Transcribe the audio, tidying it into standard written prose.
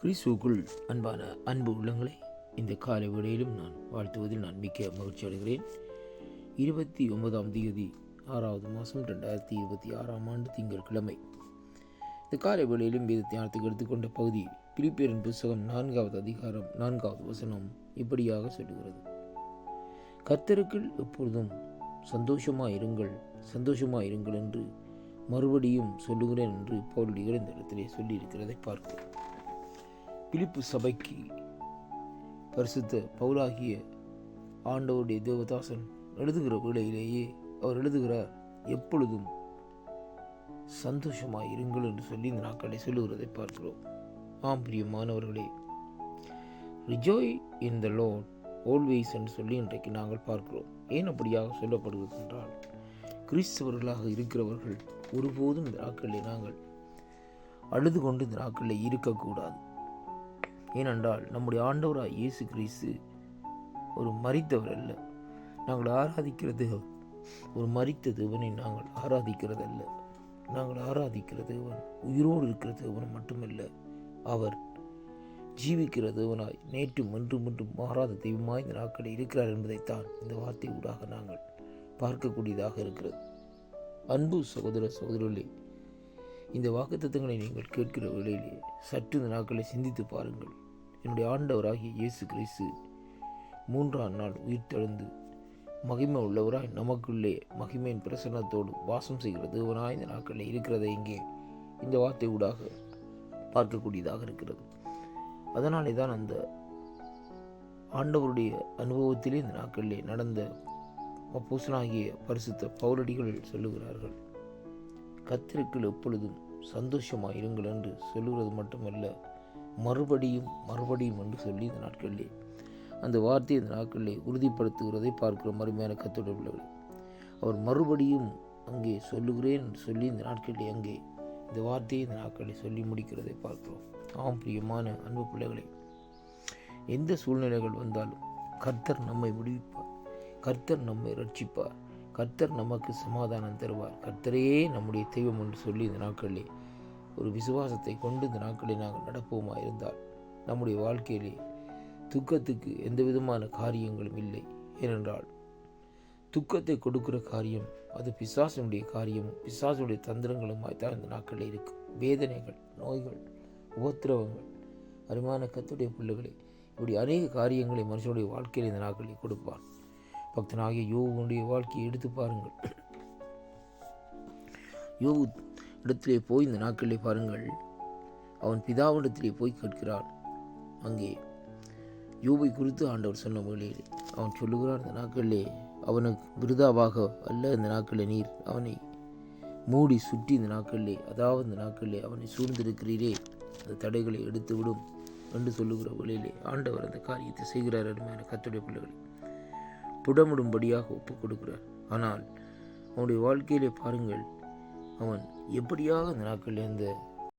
கிறிஸ்துவுக்குள் அன்பான அன்பு உள்ளங்களை இந்த காலை வேளையிலும் நான் வாழ்த்துவதில் நான் மிக்க மகிழ்ச்சி அடைகிறேன். 29ஆம் தேதி 6வது மாதம் 2026ஆம் ஆண்டு திங்கட்கிழமை. இந்த காலை வேளையிலும் வேத தியானத்துக்கு எடுத்துக்கொண்ட பகுதி பிலிப்பியரின் புத்தகம் 4வது அதிகாரம் 4வது வசனம் இப்படியாக சொல்லுகிறது: கர்த்தருக்குள் எப்பொழுதும் சந்தோஷமாயிருங்கள் என்று மறுபடியும் சொல்லுகிறேன் என்று பவுலடிகள் இந்த இடத்திலே சொல்லியிருக்கிறதை பார்க்கிறோம். பிலிப்பு சபைக்கு பரிசுத்த பவுலாகிய ஆண்டவருடைய தேவதாசன் எழுதுகிற வேளையிலேயே அவர் எழுதுகிறார், எப்பொழுதும் சந்தோஷமாயிருங்கள் என்று சொல்லி இந்த நாட்களை சொல்லுகிறதை பார்க்கிறோம். ஆம் பிரியமானவர்களே, ரிஜாய் இன் த லார்ட் ஆல்வேஸ் என்று சொல்லி இன்றைக்கு நாங்கள் பார்க்கிறோம். ஏன் அப்படியாக சொல்லப்படுகிறது என்றால், கிறிஸ்தவர்களாக இருக்கிறவர்கள் ஒருபோதும் இந்த நாட்களில் நாங்கள் அழுது கொண்டு இந்த நாட்களில் இருக்கக்கூடாது. ஏனென்றால் நம்முடைய ஆண்டவராய் இயேசு கிறிஸ்து ஒரு மரித்தவர் அல்ல. நாங்கள் ஆராதிக்கிறது ஒரு மரித்த தேவனை நாங்கள் ஆராதிக்கிறதல்ல. நாங்கள் ஆராதிக்கிற தேவன் உயிரோடு இருக்கிற தேவன் மட்டுமல்ல, அவர் ஜீவிக்கிற தேவனாய் நேற்றும் என்றும் மாறாத தெய்வமாய் இந்த நாட்களில் இருக்கிறார் என்பதைத்தான் இந்த வார்த்தை ஊடாக நாங்கள் பார்க்கக்கூடியதாக இருக்கிறது. அன்பு சகோதர சகோதரர்களே, இந்த வாக்குத்தத்தங்களை நீங்கள் கேட்கிற வேளையிலே சற்று இந்த நாட்களை சிந்தித்து பாருங்கள். என்னுடைய ஆண்டவராகிய இயேசு கிறிஸ்து 3ஆம் நாள் உயிர்த்தெழுந்து மகிமை உள்ளவராய் நமக்குள்ளே மகிமையின் பிரசன்னத்தோடு வாசம் செய்கிற தேவனாய் இந்த நாட்களில் இருக்கிறதை இங்கே இந்த வார்த்தை ஊடாக பார்க்கக்கூடியதாக இருக்கிறது. அதனாலே தான் அந்த ஆண்டவருடைய அனுபவத்திலே இந்த நாட்களிலே நடந்த அப்போஸ்தலனாகிய பரிசுத்த பவுலடிகள் சொல்லுகிறார்கள், கர்த்தருக்குள் எப்பொழுதும் சந்தோஷமாயிருங்கள் என்று சொல்லுகிறது மட்டுமல்ல, மறுபடியும் என்று சொல்லி இந்த நாட்களிலே அந்த வார்த்தையை இந்த நாட்களிலே உறுதிப்படுத்துகிறதை பார்க்கிறோம். அருமையான கர்த்தருடைய பிள்ளைகளே, அவர் மறுபடியும் அங்கே சொல்லுகிறேன் என்று சொல்லி இந்த நாட்களிலே அங்கே இந்த வார்த்தையை இந்த நாட்களிலே சொல்லி முடிக்கிறதை பார்க்கிறோம். ஆம் பிரியமான அன்பு பிள்ளைகளே, எந்த சூழ்நிலைகள் வந்தாலும் கர்த்தர் நம்மை விடுவிப்பார், கர்த்தர் நம்மை ரட்சிப்பார், கர்த்தர் நமக்கு சமாதானம் தருவார், கர்த்தரே நம்முடைய தெய்வம் என்று சொல்லி இந்த நாட்களிலே ஒரு விசுவாசத்தை கொண்டு இந்த நாட்களில் நாங்கள் நடப்போமா இருந்தால் நம்முடைய வாழ்க்கையிலே துக்கத்துக்கு எந்த விதமான காரியங்களும் இல்லை. ஏனென்றால் துக்கத்தை கொடுக்கிற காரியம் அது பிசாசனுடைய காரியமும் பிசாசனுடைய தந்திரங்களுமாய் தான் இந்த நாட்களில் இருக்கும். வேதனைகள், நோய்கள், உபத்திரவங்கள், அருமையான கர்த்தருடைய பிள்ளைகளே, இப்படி அநேக காரியங்களை மனுஷனுடைய வாழ்க்கையில் இந்த நாட்களில் கொடுப்பான். பக்தனாகிய யோபுடைய வாழ்க்கையை எடுத்து பாருங்கள். யோபு இடத்திலே போய் இந்த நாட்களிலே பாருங்கள், அவன் பிதாவிடத்திலே போய் கேட்கிறான். அங்கே யோபை குறித்து ஆண்டவர் சொன்ன வேளையிலே அவன் சொல்லுகிறான், இந்த நாட்களிலே அவனுக்கு விருதாவாக அல்ல, இந்த நாட்களில் நீர் அவனை மூடி சுற்றி இந்த நாட்களிலே, அதாவது இந்த நாட்களிலே அவனை சூழ்ந்திருக்கிறீரே, அந்த தடைகளை எடுத்து விடும் என்று சொல்லுகிற வேளையிலே ஆண்டவர் அந்த காரியத்தை செய்கிறார். அருமையான கர்த்தருடைய பிள்ளைகளை, புடமிடும்படியாக ஒப்புக் கொடுக்கிறார். ஆனால் அவனுடைய வாழ்க்கையிலே பாருங்கள், அவன் எப்படியாக அந்த நாட்களில் அந்த